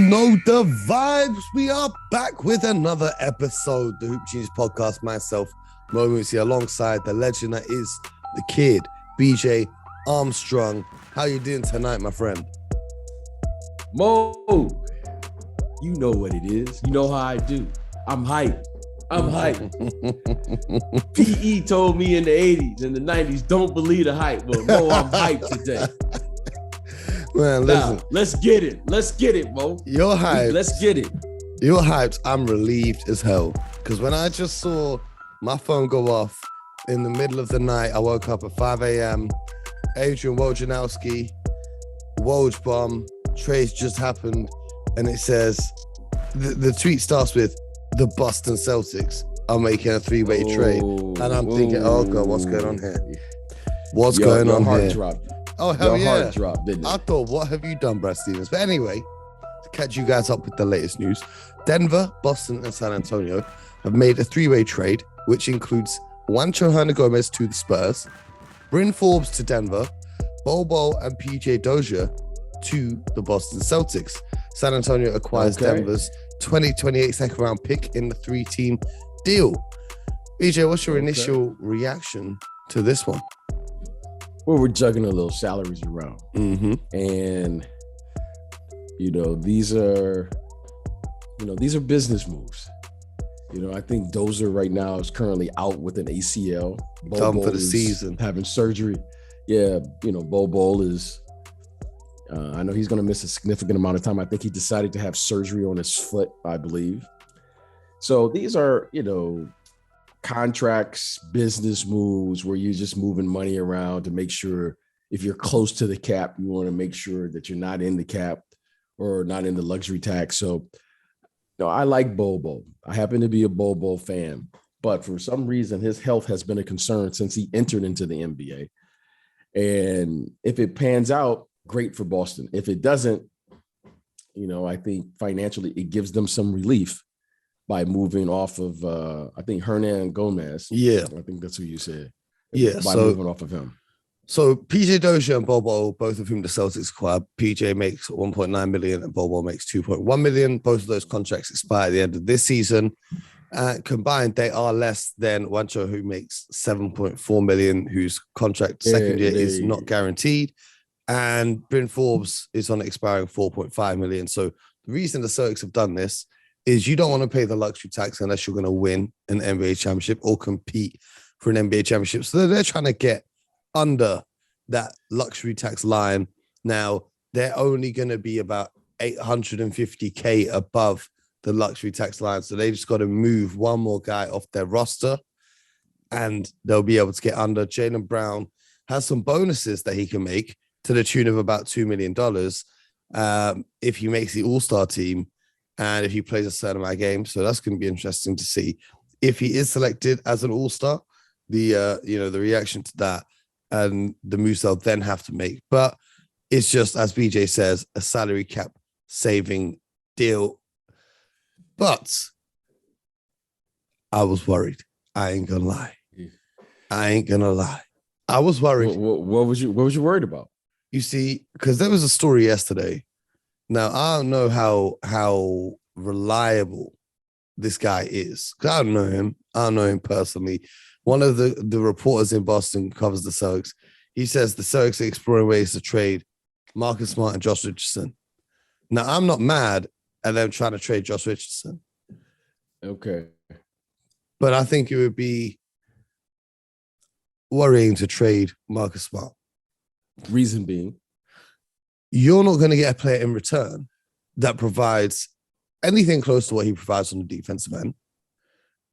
know the vibes. We are back with another episode, the Hoop Genius podcast. Myself, Mo Mooncey, alongside the legend that is the kid, BJ Armstrong. How you doing tonight, my friend? Mo, you know what it is. You know how I do. I'm hyped. PE told me in the 80s and the 90s, don't believe the hype. Well, Mo, I'm hyped today. Man, listen. Now, let's get it. Let's get it, Mo. You're hyped. Let's get it. You're hyped. I'm relieved as hell. Because when I just saw my phone go off in the middle of the night, I woke up at 5 a.m. Adrian Wojnarowski, Woj bomb, trades just happened. And it says, the tweet starts with, the Boston Celtics are making a three-way trade. And I'm thinking, oh God, what's going on here? What's going on heart here? Dropped. Oh, hell your yeah. Heart dropped, didn't it? I thought, what have you done, Brad Stevens? But anyway, to catch you guys up with the latest news, Denver, Boston, and San Antonio have made a three-way trade, which includes Juancho Hernangomez to the Spurs, Bryn Forbes to Denver, Bobo and PJ Dozier to the Boston Celtics. San Antonio acquires Denver's 2028 second round pick in the three-team deal. BJ, what's your initial reaction to this one? Well, we're juggling a little salaries around. Mm-hmm. And, these are business moves. I think Dozier right now is currently out with an ACL. Done for the season. Having surgery. Yeah, Bobo is, I know he's going to miss a significant amount of time. I think he decided to have surgery on his foot, I believe. So these are, contracts, business moves where you're just moving money around to make sure if you're close to the cap, you want to make sure that you're not in the cap or not in the luxury tax. So, I like Bobo. I happen to be a Bobo fan, but for some reason, his health has been a concern since he entered into the NBA. And if it pans out, great for Boston. If it doesn't, I think financially it gives them some relief by moving off of, I think Hernangomez. Yeah. I think that's who you said. Yeah. By moving off of him. So PJ Dozier and Bobo, both of whom the Celtics acquired, PJ makes 1.9 million and Bobo makes 2.1 million. Both of those contracts expire at the end of this season. Combined, they are less than Juancho, who makes 7.4 million, whose contract second year is not guaranteed. And Bryn Forbes is on expiring 4.5 million. So the reason the Celtics have done this is you don't want to pay the luxury tax unless you're going to win an NBA championship or compete for an NBA championship. So they're trying to get under that luxury tax line. Now, they're only going to be about $850K above the luxury tax line. So they just got to move one more guy off their roster and they'll be able to get under. Jaylen Brown has some bonuses that he can make to the tune of about $2 million if he makes the All-Star team and if he plays a certain amount of games. So that's going to be interesting to see if he is selected as an All-Star, the reaction to that and the moves they'll then have to make. But it's just, as BJ says, a salary cap saving deal. But I was worried. I ain't gonna lie. I was worried. What was you worried about? You see, because there was a story yesterday. Now, I don't know how reliable this guy is. I don't know him. I don't know him personally. One of the reporters in Boston covers the Celtics. He says the Celtics are exploring ways to trade Marcus Smart and Josh Richardson. Now, I'm not mad at them trying to trade Josh Richardson. Okay. But I think it would be worrying to trade Marcus Smart. Reason being? You're not going to get a player in return that provides anything close to what he provides on the defensive end.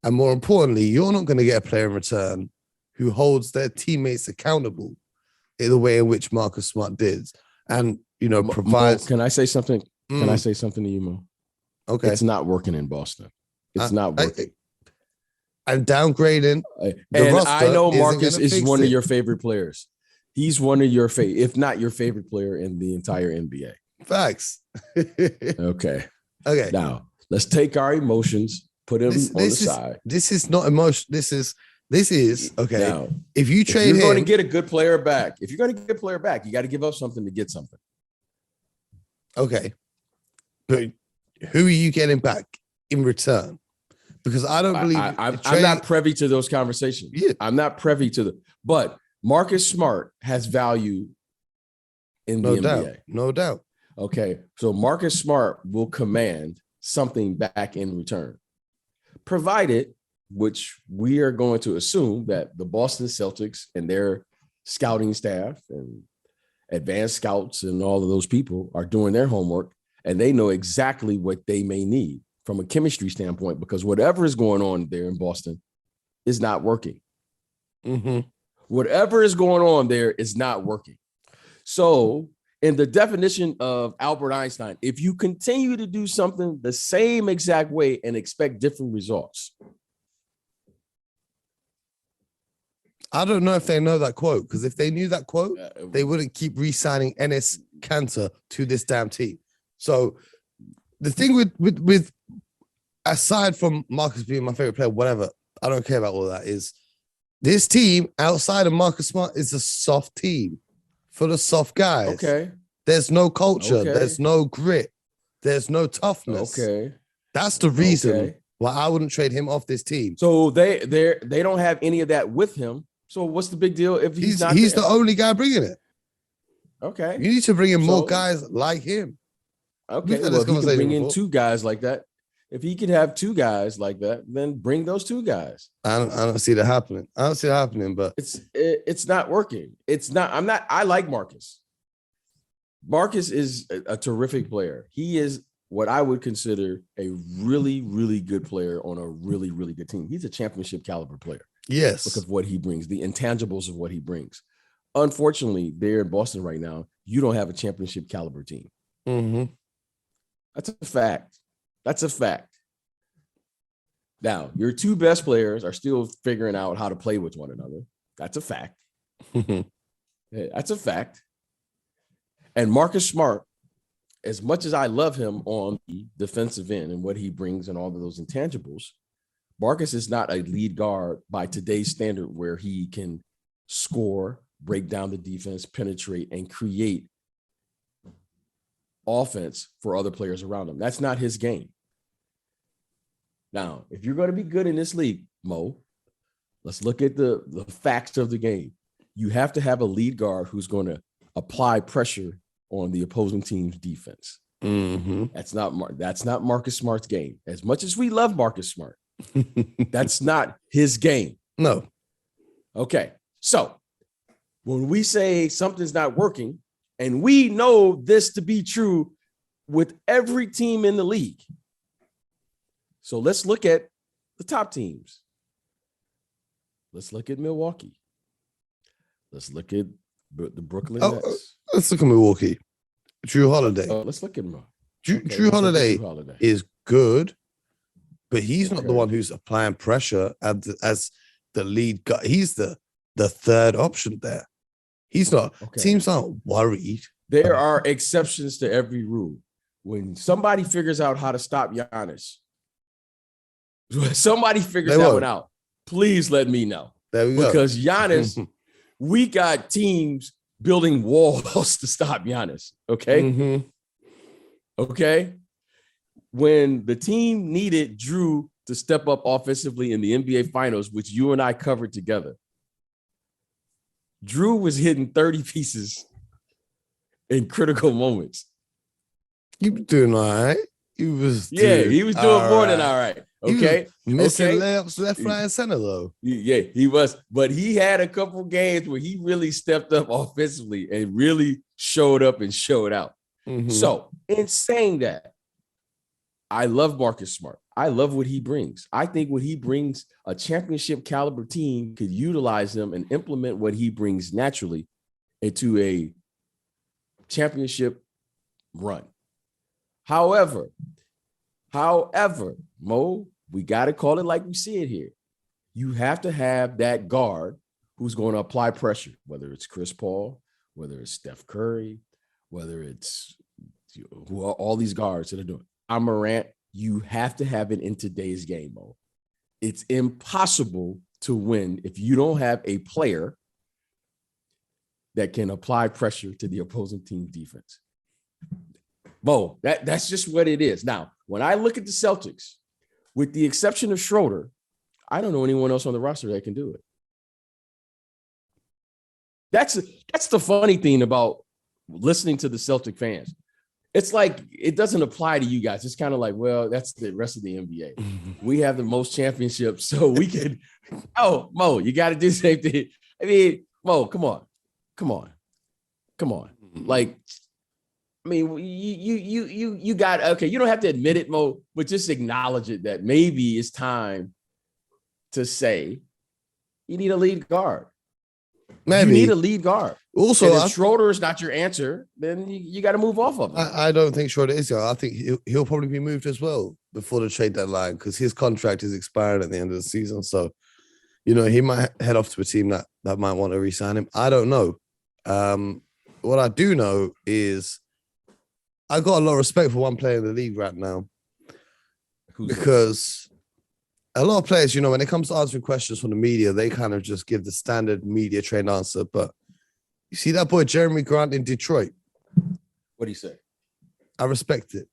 And more importantly, you're not going to get a player in return who holds their teammates accountable in the way in which Marcus Smart did. And, provides... Mo, can I say something? Can I say something to you, Mo? Okay. It's not working in Boston. It's not working. I'm downgrading. And I know Marcus is one of your favorite players. He's one of your favorite, if not your favorite player in the entire NBA. Facts. Okay. Okay. Now, let's take our emotions, put them on the side. This is not emotion. This is okay. Now, if you trade if you're going to get a good player back, you got to give up something to get something. Okay. But who are you getting back in return? Because I don't believe I'm not privy to those conversations. Yeah. I'm not privy to but Marcus Smart has value in the NBA. No doubt. Okay. So Marcus Smart will command something back in return, provided, which we are going to assume, that the Boston Celtics and their scouting staff and advanced scouts and all of those people are doing their homework, and they know exactly what they may need from a chemistry standpoint, because whatever is going on there in Boston is not working. Mm-hmm. Whatever is going on there is not working. So in the definition of Albert Einstein, if you continue to do something the same exact way and expect different results. I don't know if they know that quote, because if they knew that quote, they wouldn't keep re-signing Enes Kanter to this damn team. So the thing with aside from Marcus being my favorite player, whatever, I don't care about all that, is this team outside of Marcus Smart is a soft team full of soft guys. Okay. There's no culture. Okay. There's no grit. There's no toughness. Okay. That's the reason why I wouldn't trade him off this team. So they don't have any of that with him. So what's the big deal if he's not He's there? the only guy bringing it. Okay. You need to bring in more guys like him. Okay. Well, if he can bring in two guys like that, if he could have two guys like that, then bring those two guys. I don't see that happening. I don't see that happening, but it's not working. I like Marcus. Marcus is a terrific player. He is what I would consider a really, really good player on a really, really good team. He's a championship caliber player. Yes. Because of what he brings, the intangibles of what he brings. Unfortunately, there in Boston right now, you don't have a championship caliber team. Mm-hmm. That's a fact. That's a fact. Now, your two best players are still figuring out how to play with one another. That's a fact. That's a fact. And Marcus Smart, as much as I love him on the defensive end and what he brings and all of those intangibles, Marcus is not a lead guard by today's standard where he can score, break down the defense, penetrate, and create offense for other players around him. That's not his game. Now, if you're going to be good in this league, Mo, let's look at the facts of the game. You have to have a lead guard who's going to apply pressure on the opposing team's defense. Mm-hmm. That's not Marcus Smart's game. As much as we love Marcus Smart, that's not his game. No. Okay. So when we say something's not working, and we know this to be true with every team in the league. So let's look at the top teams. Let's look at Milwaukee. Let's look at the Brooklyn Nets. Let's look at Milwaukee. Drew Holiday. Let's look at Drew Holiday is good, but he's not the one who's applying pressure as the lead guy. He's the third option there. He's not. Okay. Teams aren't worried. There are exceptions to every rule. When somebody figures out how to stop Giannis, somebody figures that one out, please let me know. There we go. Because Giannis, we got teams building walls to stop Giannis. Okay. Mm-hmm. Okay. When the team needed Drew to step up offensively in the NBA Finals, which you and I covered together, Drew was hitting 30 pieces in critical moments. He was doing all right. He was doing more than all right. Okay. Missing layups left, right, and center, though. Yeah, he was. But he had a couple games where he really stepped up offensively and really showed up and showed out. Mm-hmm. So in saying that, I love Marcus Smart. I love what he brings. I think what he brings, a championship caliber team could utilize him and implement what he brings naturally into a championship run. However, Mo, we got to call it like we see it here. You have to have that guard who's going to apply pressure, whether it's Chris Paul, whether it's Steph Curry, whether it's who are all these guards that are doing. Morant, you have to have it in today's game, Mo. It's impossible to win if you don't have a player that can apply pressure to the opposing team's defense. Mo, that's just what it is. Now, when I look at the Celtics, with the exception of Schroeder, I don't know anyone else on the roster that can do it. That's the funny thing about listening to the Celtic fans. It's like it doesn't apply to you guys. It's kind of like, well, that's the rest of the NBA. We have the most championships, so we can. Oh, Mo, you got to do the same thing. I mean, Mo, come on. Like, I mean, you got okay. You don't have to admit it, Mo, but just acknowledge it that maybe it's time to say you need a lead guard. Maybe you need a lead guard. Also, and if Schroeder is not your answer, then you got to move off of him. I don't think Schroeder is. I think he'll probably be moved as well before the trade deadline because his contract is expiring at the end of the season. So, he might head off to a team that might want to re-sign him. I don't know. What I do know is I got a lot of respect for one player in the league right now. Because a lot of players, when it comes to answering questions from the media, they kind of just give the standard media trained answer. But you see that boy, Jerami Grant in Detroit. What did he say? I respect it.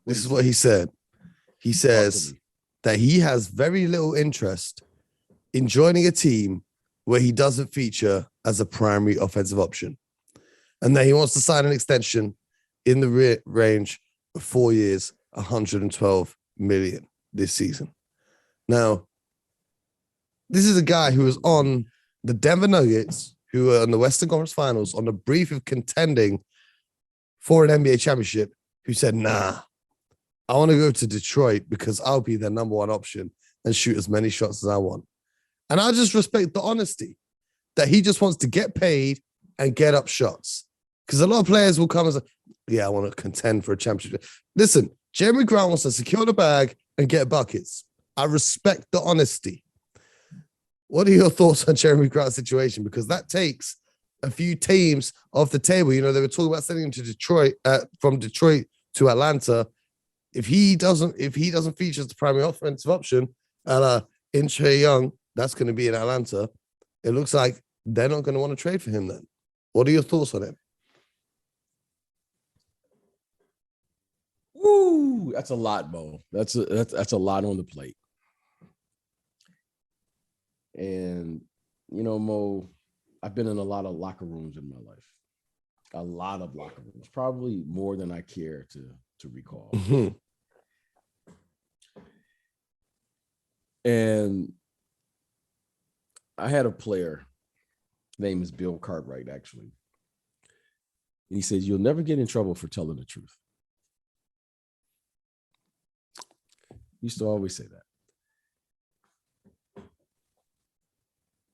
This is what he said. He says that he has very little interest in joining a team where he doesn't feature as a primary offensive option. And that he wants to sign an extension in the range of 4 years, 112 million this season. Now, this is a guy who was on the Denver Nuggets, who were in the Western Conference Finals, on the brief of contending for an NBA championship, who said, nah, I want to go to Detroit because I'll be their number one option and shoot as many shots as I want. And I just respect the honesty that he just wants to get paid and get up shots. Because a lot of players will come and say, yeah, I want to contend for a championship. Listen, Jerami Grant wants to secure the bag and get buckets. I respect the honesty. What are your thoughts on Jerami Grant's situation? Because that takes a few teams off the table. They were talking about sending him to Detroit, from Detroit to Atlanta. If he doesn't feature as the primary offensive option, in Trae Young, that's going to be in Atlanta. It looks like they're not going to want to trade for him then. What are your thoughts on him? Woo, that's a lot, Mo. That's a lot on the plate. And Mo, I've been in a lot of locker rooms in my life. A lot of locker rooms, probably more than I care to recall. Mm-hmm. And I had a player, name is Bill Cartwright, actually. And he says, you'll never get in trouble for telling the truth. He used to always say that.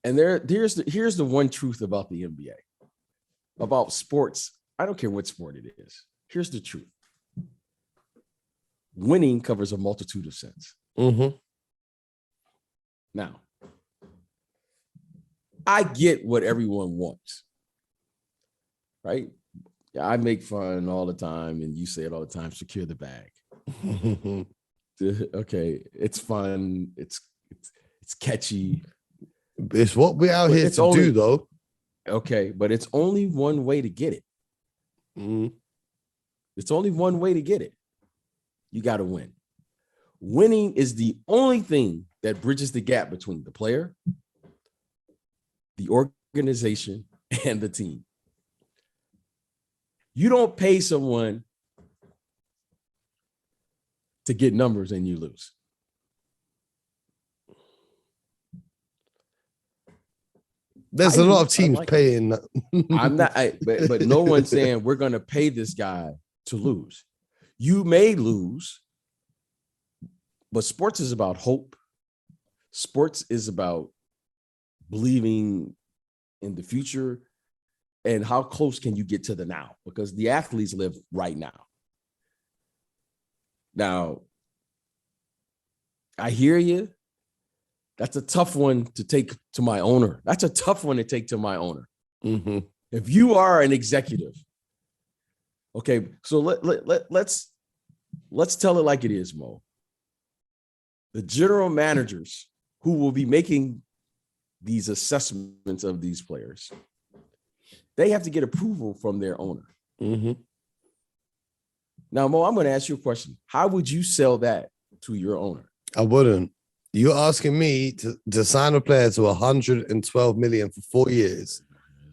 And here's the one truth about the NBA, about sports. I don't care what sport it is. Here's the truth. Winning covers a multitude of sins. Mm-hmm. Now, I get what everyone wants, right? I make fun all the time, and you say it all the time, secure the bag. Okay, it's fun. It's catchy. It's what we're out here to do, though. Okay, but it's only one way to get it. Mm-hmm. It's only one way to get it. You got to win. Winning is the only thing that bridges the gap between the player, the organization, and the team. You don't pay someone to get numbers and you lose. There's a lot of teams paying. I'm not, but no one's saying we're going to pay this guy to lose. You may lose, but sports is about hope. Sports is about believing in the future and how close can you get to the now, because the athletes live right now. Now, I hear you. That's a tough one to take to my owner. That's a tough one to take to my owner. Mm-hmm. If you are an executive, okay, so let's tell it like it is, Mo. The general managers who will be making these assessments of these players, they have to get approval from their owner. Mm-hmm. Now, Mo, I'm going to ask you a question. How would you sell that to your owner? I wouldn't. You're asking me to sign a player to 112 million for 4 years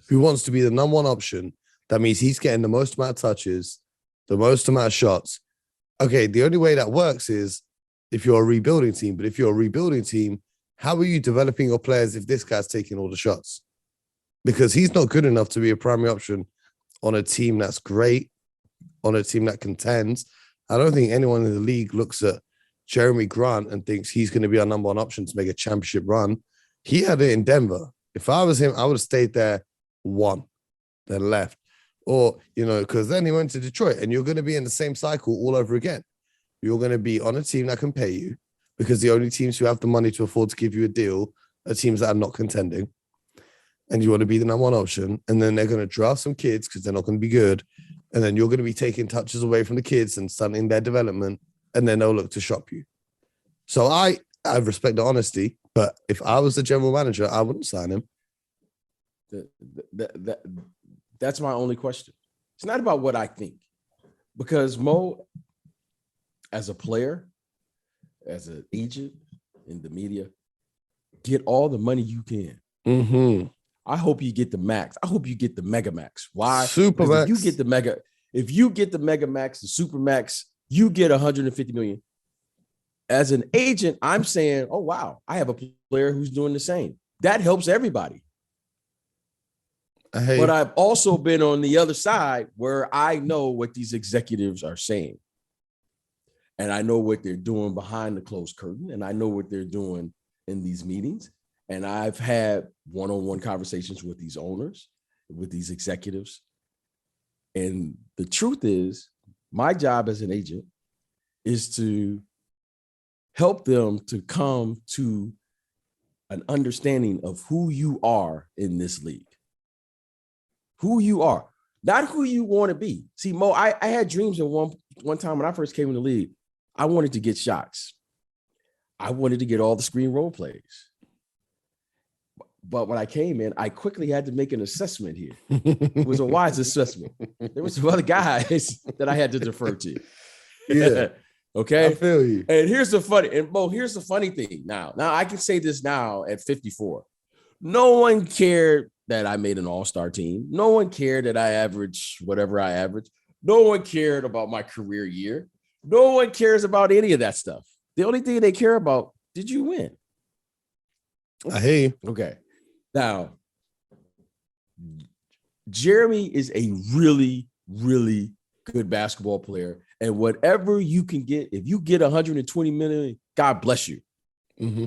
who wants to be the number one option. That means he's getting the most amount of touches, the most amount of shots. Okay, the only way that works is if you're a rebuilding team. But if you're a rebuilding team, how are you developing your players if this guy's taking all the shots? Because he's not good enough to be a primary option on a team that's great, on a team that contends. I don't think anyone in the league looks at Jerami Grant and thinks he's going to be our number one option to make a championship run. He had it in Denver. If I was him, I would have stayed there one, then left. Or, because then he went to Detroit, and you're going to be in the same cycle all over again. You're going to be on a team that can pay you, because the only teams who have the money to afford to give you a deal are teams that are not contending. And you want to be the number one option. And then they're going to draft some kids because they're not going to be good. And then you're going to be taking touches away from the kids and stunting their development. And then they'll look to shop you. So I respect the honesty, but if I was the general manager, I wouldn't sign him. That's my only question. It's not about what I think, because Mo, as a player, as an agent in the media, get all the money you can. Mm-hmm. I hope you get the max. I hope you get the mega max. Why? Super max. If you get the mega max, the super max, you get 150 million. As an agent, I'm saying, oh, wow, I have a player who's doing the same. That helps everybody. But I've also been on the other side where I know what these executives are saying. And I know what they're doing behind the closed curtain. And I know what they're doing in these meetings. And I've had one-on-one conversations with these owners, with these executives. And the truth is, my job as an agent is to help them to come to an understanding of who you are in this league. Who you are, not who you want to be. See, Mo, I had dreams at one time when I first came in the league. I wanted to get shots. I wanted to get all the screen role plays. But when I came in, I quickly had to make an assessment here. It was a wise assessment. There were some other guys that I had to defer to. Yeah. Okay. I feel you. And here's the funny thing. Now I can say this now at 54. No one cared that I made an all-star team. No one cared that I averaged whatever I averaged. No one cared about my career year. No one cares about any of that stuff. The only thing they care about, did you win? I hear you. Okay. Now, Jerami is a really, really good basketball player. And whatever you can get, if you get 120 million, God bless you. Mm-hmm.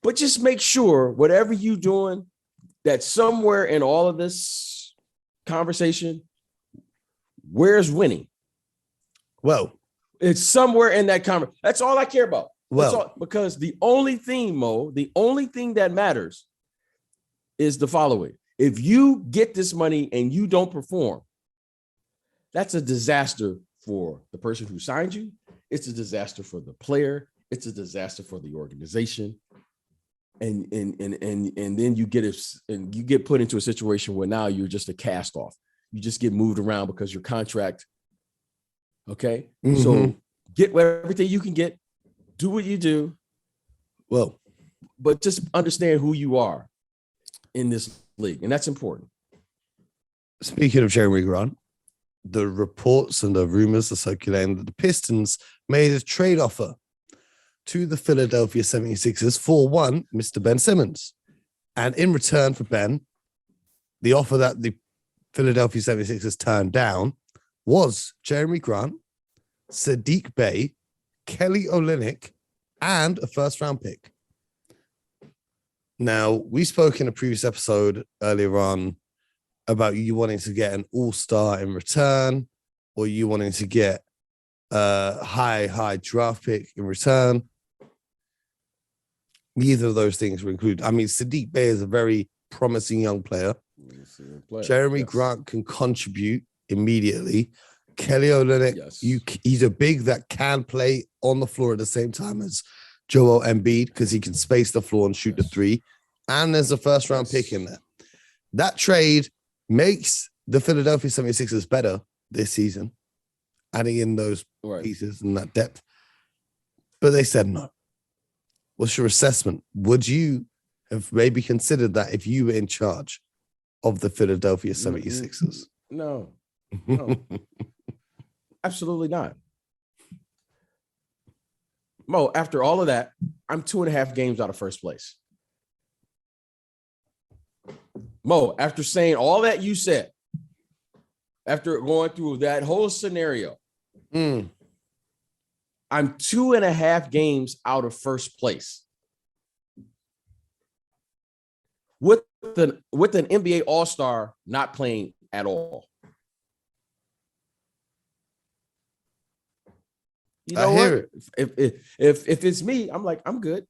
But just make sure whatever you're doing, that somewhere in all of this conversation, where's winning? Well, it's somewhere in that conversation. That's all I care about. Well, because the only thing, Mo, the only thing that matters is the following. If you get this money and you don't perform, that's a disaster for the person who signed you. It's a disaster for the player. It's a disaster for the organization. And then you get put into a situation where now you're just a cast off. You just get moved around because your contract. Okay. Mm-hmm. So get everything you can get, do what you do. Well, but just understand who you are in this league. And that's important. Speaking of Jerami Grant, the reports and the rumors are circulating that the Pistons made a trade offer to the Philadelphia 76ers for one, Mr. Ben Simmons. And in return for Ben, the offer that the Philadelphia 76ers turned down was Jerami Grant, Sadiq Bey, Kelly Olynyk, and a first-round pick. Now, we spoke in a previous episode earlier on about you wanting to get an all-star in return, or you wanting to get a high draft pick in return. Neither of those things were included. I mean, Sadiq Bey is a very promising young player. Jerami Grant can contribute immediately. Kelly Olynyk, he's a big that can play on the floor at the same time as Joel Embiid because he can space the floor and shoot the three. And there's a first-round pick in there. That trade makes the Philadelphia 76ers better this season. adding in those Right. pieces and that depth. But they said no. What's your assessment? Would you have maybe considered that if you were in charge of the Philadelphia 76ers? No. Absolutely not. Mo, after all of that, I'm 2.5 games out of first place. Mo, after saying all that you said, after going through that whole scenario, I'm 2.5 games out of first place. With an NBA All-Star not playing at all. You know what? If it's me, I'm like, I'm good.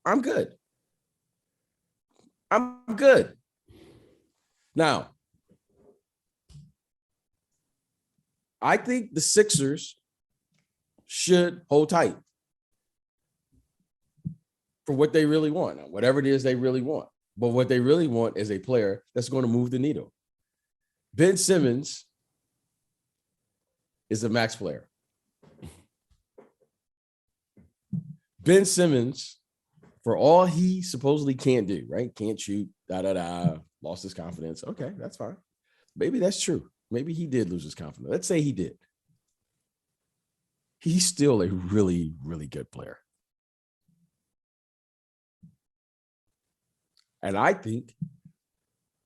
I'm good. I'm good. Now, I think the Sixers should hold tight for what they really want, whatever it is they really want. But what they really want is a player that's going to move the needle. Ben Simmons is a max player. Ben Simmons, for all he supposedly can't do, right? Can't shoot, lost his confidence. Okay, that's fine. Maybe that's true. Maybe he did lose his confidence. Let's say he did. He's still a really, really good player. And I think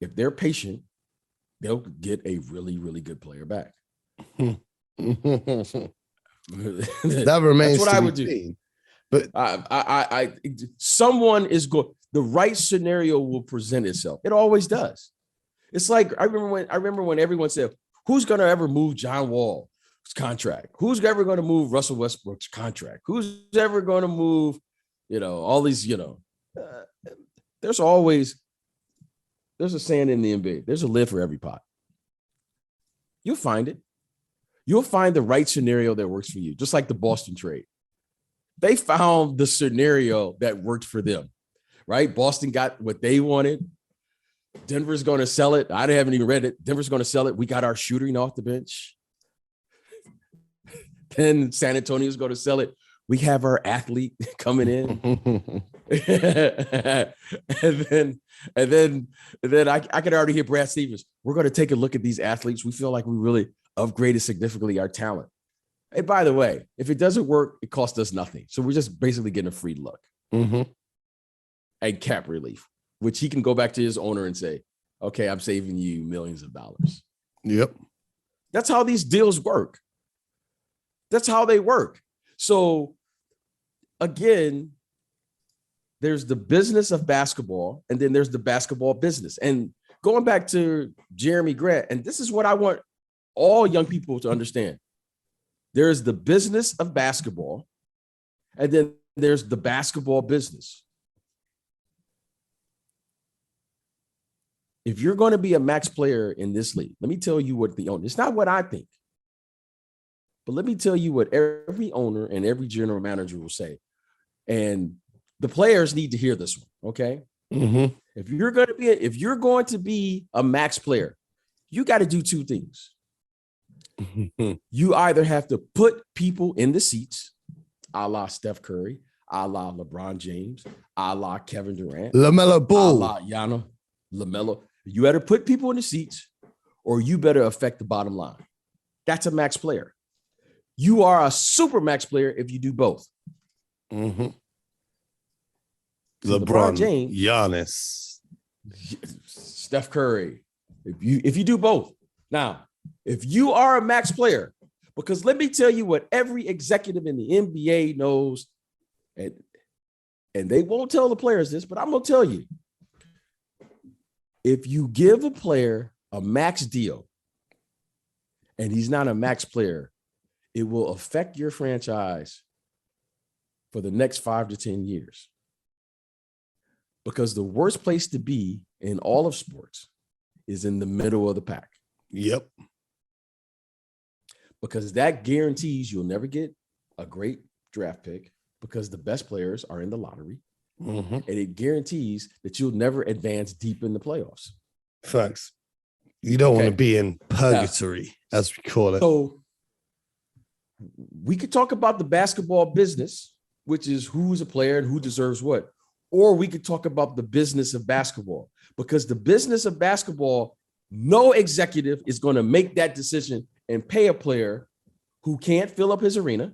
if they're patient, they'll get a really, really good player back. That remains That's what I would do. Seen. But someone is going. The right scenario will present itself. It always does. It's like I remember when everyone said, "Who's going to ever move John Wall's contract? Who's ever going to move Russell Westbrook's contract? Who's ever going to move, all these, There's a saying in the NBA. There's a lid for every pot. You'll find it. You'll find the right scenario that works for you, just like the Boston trade. They found the scenario that worked for them, right? Boston got what they wanted. Denver's going to sell it. I haven't even read it. Denver's going to sell it. We got our shooting off the bench. Then San Antonio's going to sell it. We have our athlete coming in. and then I could already hear Brad Stevens. We're going to take a look at these athletes. We feel like we really upgraded significantly our talent. And by the way, if it doesn't work, it costs us nothing. So we're just basically getting a free look and cap relief, which he can go back to his owner and say, okay, I'm saving you millions of dollars. Yep. That's how these deals work. That's how they work. So again, there's the business of basketball, and then there's the basketball business. And going back to Jerami Grant, and this is what I want all young people to understand. There's the business of basketball, and then there's the basketball business. If you're going to be a max player in this league, let me tell you what the owner, it's not what I think, but let me tell you what every owner and every general manager will say. And the players need to hear this one, okay? If you're going to be a max player, you got to do two things. You either have to put people in the seats, a la Steph Curry, a la LeBron James, a la Kevin Durant, LaMelo Ball, a la Giannis, LaMelo. You better put people in the seats, or you better affect the bottom line. That's a max player. You are a super max player if you do both. LeBron James, Giannis, Steph Curry. If you do both. Now, if you are a max player, because let me tell you what every executive in the NBA knows, and they won't tell the players this, but I'm going to tell you. If you give a player a max deal and he's not a max player, it will affect your franchise for the next 5 to 10 years. Because the worst place to be in all of sports is in the middle of the pack. Yep. Because that guarantees you'll never get a great draft pick because the best players are in the lottery. And it guarantees that you'll never advance deep in the playoffs. Facts. You don't want to be in purgatory. as we call it. So we could talk about the basketball business, which is who's a player and who deserves what. Or we could talk about the business of basketball, because the business of basketball, no executive is going to make that decision and pay a player who can't fill up his arena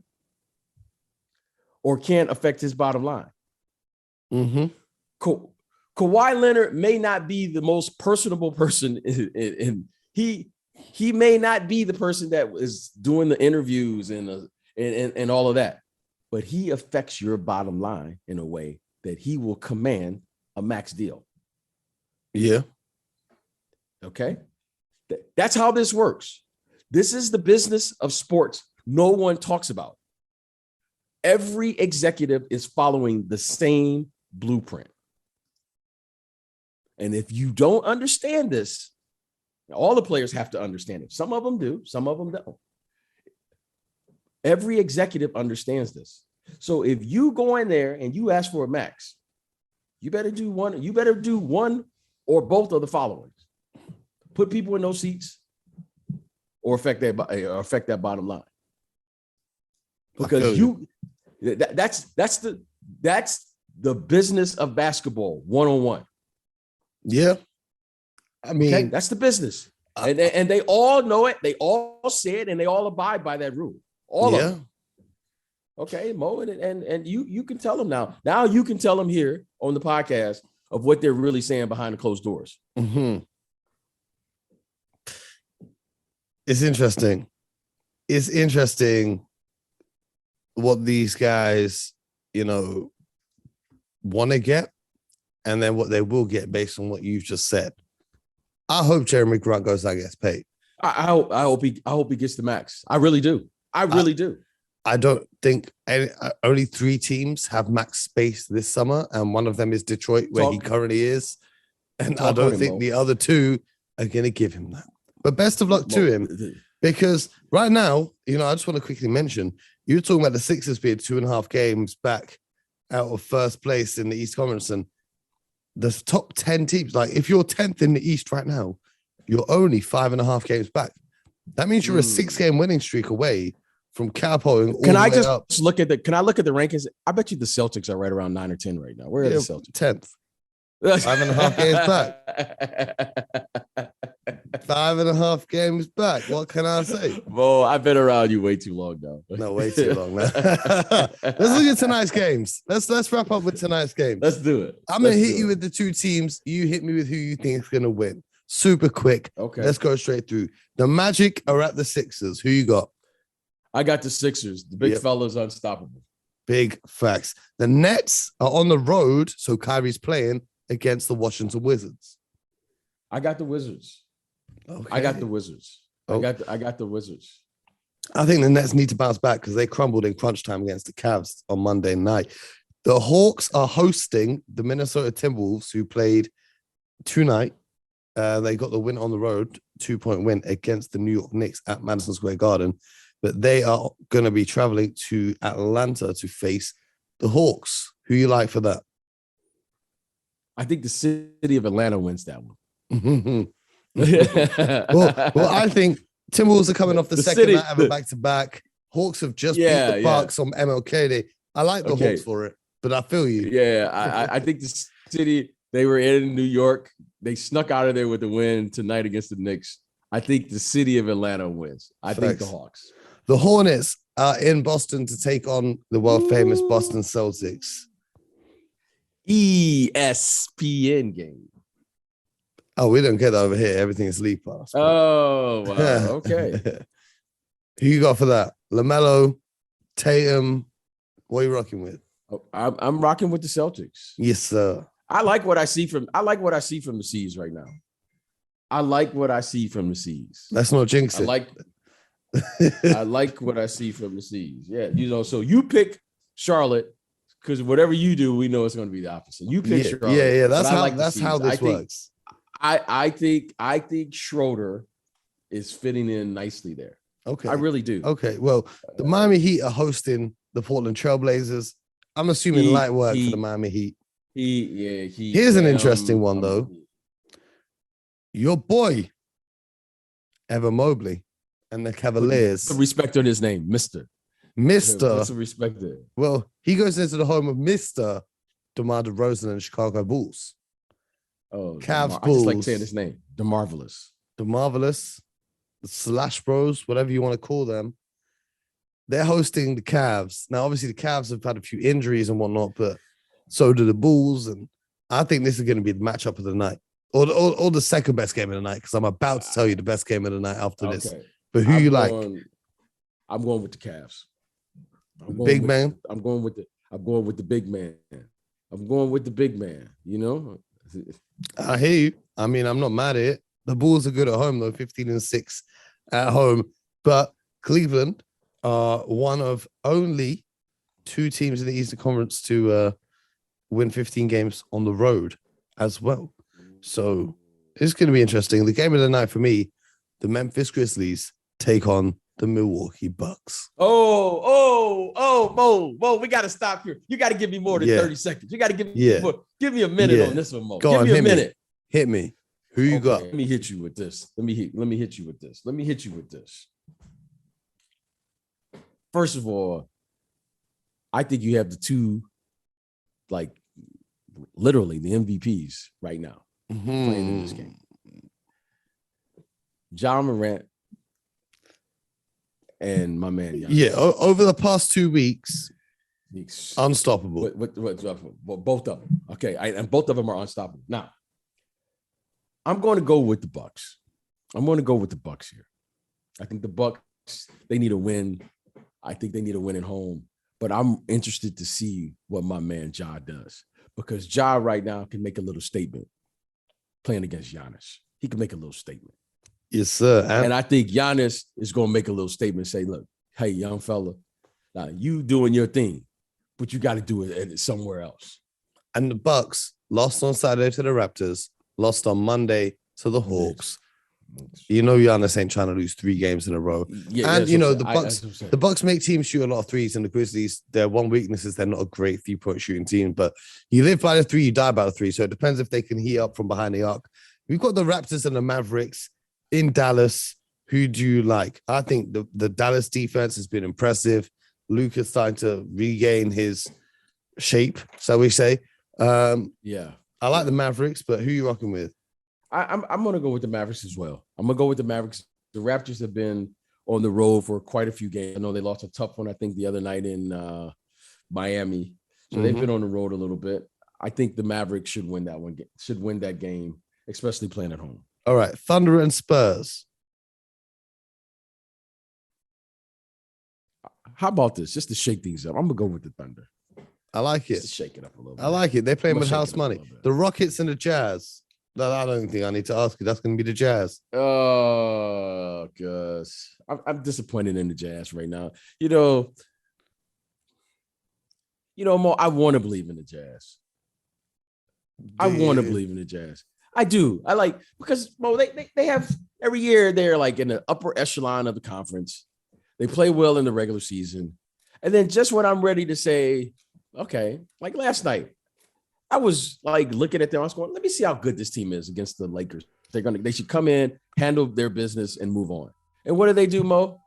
or can't affect his bottom line. Mm-hmm. Kawhi Leonard may not be the most personable person, and he may not be the person that is doing the interviews and all of that, but he affects your bottom line in a way that he will command a max deal. Yeah. Okay. That's how this works. This is the business of sports no one talks about. Every executive is following the same blueprint. And if you don't understand this, all the players have to understand it. Some of them do, some of them don't. Every executive understands this. So if you go in there and you ask for a max, you better do one or both of the following. Put people in those seats or affect that bottom line. Because that's the business of basketball 101. Yeah. I mean, okay? That's the business. And they all know it. They all say it and they all abide by that rule. All of them. Okay, Mo, and you can tell them now. Now you can tell them here on the podcast of what they're really saying behind the closed doors. Mm-hmm. It's interesting. It's interesting what these guys, want to get, and then what they will get based on what you've just said. I hope Jerami Grant goes out and gets paid. I hope he gets the max. I really do. I really do. I don't think only 3 teams have max space this summer, and one of them is Detroit, where he currently is. And I don't think the other 2 are going to give him that. But best of luck to him, because right now, I just want to quickly mention, you were talking about the Sixers being 2.5 games back out of first place in the East Conference, and the top 10 teams, like if you're 10th in the East right now, you're only 5.5 games back. That means you're a 6-game winning streak away from cowboying. Can I just look at the rankings? I bet you the Celtics are right around 9 or 10 right now. Where are the Celtics? 10th. 5.5 games back. 5.5 games back. What can I say? Well, I've been around you way too long now. No, way too long, man. Let's look at tonight's games. Let's wrap up with tonight's games. Let's do it. I'm gonna hit you with the 2 teams. You hit me with who you think is gonna win. Super quick. Okay. Let's go straight through. The Magic are at the Sixers. Who you got? I got the Sixers. The big fella's unstoppable. Big facts. The Nets are on the road, so Kyrie's playing against the Washington Wizards. I got the Wizards. Okay. I got the Wizards. I got the Wizards. I think the Nets need to bounce back because they crumbled in crunch time against the Cavs on Monday night. The Hawks are hosting the Minnesota Timberwolves, who played tonight. They got the win on the road, 2-point win against the New York Knicks at Madison Square Garden. But they are going to be traveling to Atlanta to face the Hawks. Who you like for that? I think the city of Atlanta wins that one. well, I think Timberwolves are coming off the second night of a back-to-back. Hawks have just beat the Bucks on MLK Day. I like the Hawks for it, but I feel you. Yeah, I think the city, they were in New York. They snuck out of there with the win tonight against the Knicks. I think the city of Atlanta wins. I think the Hawks. The Hornets are in Boston to take on the world-famous Boston Celtics. ESPN game. Oh, we don't get that over here. Everything is League Pass. But... Oh, wow. Okay. Who you got for that? LaMelo, Tatum. What are you rocking with? I'm rocking with the Celtics. Yes, sir. I like what I see from the C's right now. I like what I see from the C's. Let's not jinx it. I like what I see from the C's. Yeah, so you pick Charlotte because whatever you do, we know it's going to be the opposite. You pick Charlotte. Yeah. That's how this works. I think Schroeder is fitting in nicely there. Okay, I really do. Okay, well, the Miami Heat are hosting the Portland Trailblazers. I'm assuming light work for the Miami Heat. Here's an interesting one though. Your boy, Evan Mobley, and the Cavaliers. Put respect on his name, Mr. Mr. Put some respect there. Well, he goes into the home of Mr. DeMar DeRozan and the Chicago Bulls. Oh, Cavs, I just like Bulls. saying his name, the Marvelous. The Marvelous, the Slash Bros, whatever you want to call them. They're hosting the Cavs. Now, obviously, the Cavs have had a few injuries and whatnot, but so do the Bulls. And I think this is going to be the matchup of the night, or the second best game of the night, because I'm about to tell you the best game of the night after this. But who you like? I'm going with the Cavs. I'm going with the big man. I'm going with the big man, you know? I hear you. I mean, I'm not mad at it. The Bulls are good at home, though, 15-6 at home. But Cleveland are one of only 2 teams in the Eastern Conference to win 15 games on the road as well. So it's going to be interesting. The game of the night for me, the Memphis Grizzlies take on the Milwaukee Bucks. Mo, we got to stop here. You got to give me more than 30 seconds. You got to give me a minute on this one, Mo. Give me a minute. Hit me. Who you got? Let me hit you with this. Let me hit you with this. First of all, I think you have the 2, like, literally the MVPs right now playing in this game. Ja Morant and my man Giannis. Yeah, over the past 2 weeks, unstoppable. Both of them. Okay, and both of them are unstoppable. Now, I'm going to go with the Bucks. I'm going to go with the Bucks here. I think the Bucks, they need a win. I think they need a win at home. But I'm interested to see what my man Ja does, because Ja right now can make a little statement playing against Giannis. He can make a little statement. Yes, sir. And I think Giannis is going to make a little statement, say, look, hey, young fella, now you doing your thing, but you got to do it somewhere else. And the Bucks lost on Saturday to the Raptors, lost on Monday to the Hawks. You know Giannis ain't trying to lose 3 games in a row. Yeah, and, you know, the Bucks make teams shoot a lot of threes, and the Grizzlies, their one weakness is they're not a great 3-point shooting team, but you live by the 3, you die by the 3. So it depends if they can heat up from behind the arc. We've got the Raptors and the Mavericks in Dallas. Who do you like? I think the Dallas defense has been impressive. Luka's starting to regain his shape, shall we say. Yeah. I like the Mavericks, but who are you rocking with? I'm going to go with the Mavericks as well. I'm going to go with the Mavericks. The Raptors have been on the road for quite a few games. I know they lost a tough one, I think, the other night in Miami. So they've been on the road a little bit. I think the Mavericks should win that game, especially playing at home. All right, Thunder and Spurs. How about this? Just to shake things up, I'm going to go with the Thunder. I like it. Just to shake it up a little bit. I like it. They're playing with house money. The Rockets and the Jazz. No, I don't think I need to ask you. That's going to be the Jazz. Oh, Gus. I'm disappointed in the Jazz right now. You know, Mo, I want to believe in the Jazz. I want to believe in the Jazz. I do. I like, because Mo, they have every year they're like in the upper echelon of the conference. They play well in the regular season. And then just when I'm ready to say, okay, like last night, I was like looking at them. I was going, let me see how good this team is against the Lakers. They should come in, handle their business, and move on. And what do, Mo?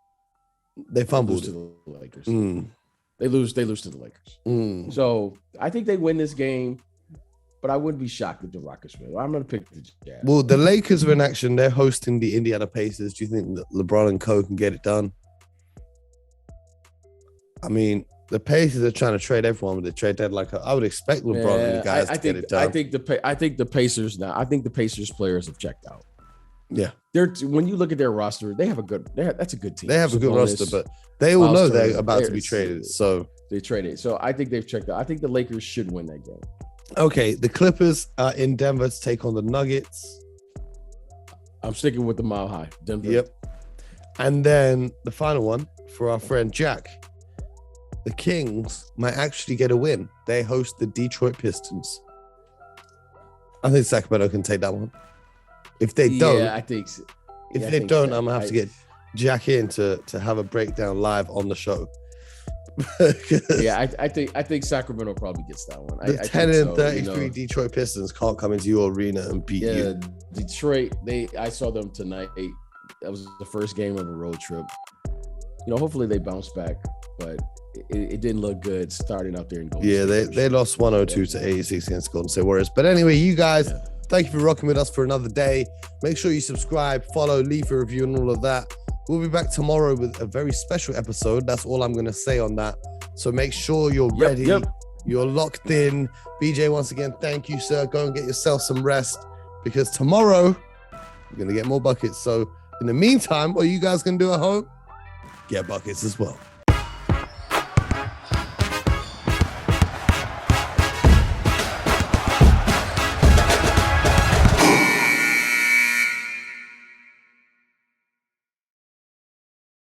They fumbled to the Lakers. They lose to the Lakers. So I think they win this game, but I wouldn't be shocked if the Rockets win. I'm going to pick the Jazz. Well, the Lakers are in action. They're hosting the Indiana Pacers. Do you think that LeBron and co can get it done? I mean, the Pacers are trying to trade everyone with the trade deadline. I would expect LeBron and the guys to get it done. I think the Pacers now. I think the Pacers players have checked out. Yeah, when you look at their roster, that's a good team. They have a good roster, but they all know they're about to be traded. So they traded. So I think they've checked out. I think the Lakers should win that game. Okay, the Clippers are in Denver to take on the Nuggets. I'm sticking with the Mile High, Denver. Yep. And then the final one for our friend Jack. The Kings might actually get a win. They host the Detroit Pistons. I think Sacramento can take that one. If they don't, I think so. If they don't, I'm gonna have to get Jack in to have a breakdown live on the show. I think Sacramento probably gets that one. The 10-33 Detroit Pistons can't come into your arena and beat you. Detroit, I saw them tonight. that was the first game of a road trip. Hopefully they bounce back, but it didn't look good starting out there in Golden State. They lost 102 to 86 against Golden State Warriors. But anyway, you guys, thank you for rocking with us for another day. Make sure you subscribe, follow, leave a review, and all of that. We'll be back tomorrow with a very special episode. That's all I'm going to say on that. So make sure you're ready. You're locked in. BJ, once again, thank you, sir. Go and get yourself some rest because tomorrow you're going to get more buckets. So in the meantime, what are you guys going to do at home? Get buckets as well.